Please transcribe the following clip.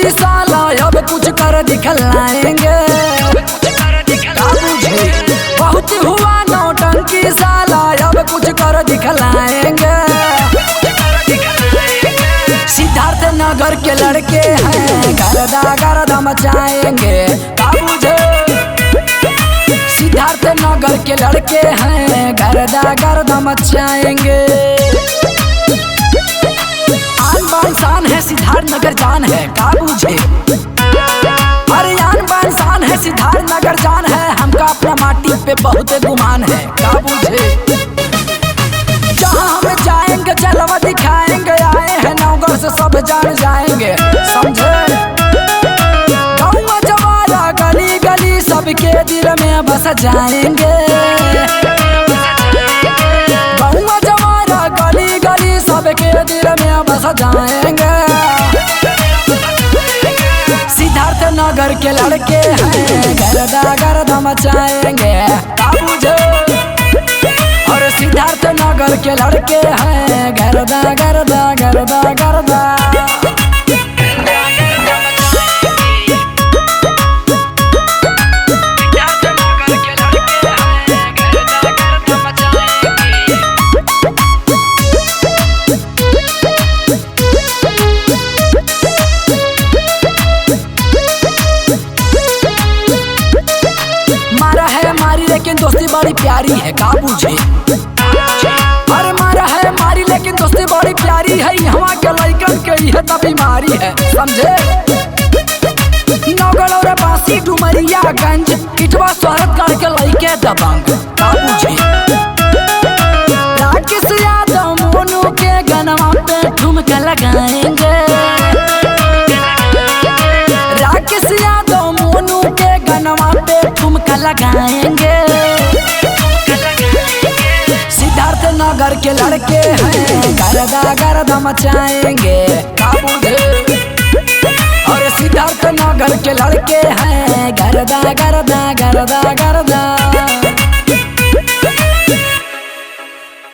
टंकी साला अब कुछ कर दिखलाएंगे। बहुत हुआ नौटंकी साला अब कुछ कर दिखलाएंगे। सिद्धार्थ नगर के लड़के हैं गर्दा गर्दा मचाएंगे। बाबूजी सिद्धार्थ नगर के लड़के हैं गर्दा गर्दा मचाएंगे। आन बान शान है सिद्धार्थ नगर जान है काबूजी। अरे आन बान शान है सिद्धार्थ नगर जान है। हमका अपना माटी पे बहुत गुमान है काबूजी। जहाँ हम जाएंगे जलवा दिखाएंगे। आए हैं नौगढ़ से सब जान जाएंगे समझे। गाँव जवारा गली गली सबके दिल में बस जाएंगे। गाँव जवारा गली गली सबके दिल में बस जाएंगे। सिद्धार्थ नगर के लड़के हैं गर्दा गर्दा मचाएंगे बाबूजी। और सिद्धार्थ नगर के लड़के हैं गर्दा गर्दा गर्दा गर्दा। मारा है मारी लेकिन दोस्ती बड़ी प्यारी है काबूजी। अरे मारा है मारी लेकिन दोस्ती बड़ी प्यारी है। यहाँ के लइकन के यह तो बीमारी है समझे। नौगढ़ और बासी डुमरिया गंज इटवा स्वागत करके लइके दबंग काबूजी। राकेश यादव मोनू के गनवा पे ठुमका लगाएंगे। राकेश यादव मोनू के गनवा पे ठुमका लगाएंगे। सिद्धार्थ नगर के लड़के हैं गर्दा गर्दा मचाएंगे काबूजी। और सिद्धार्थ नगर के लड़के हैं गर्दा गर्दा गर्दा गर्दा।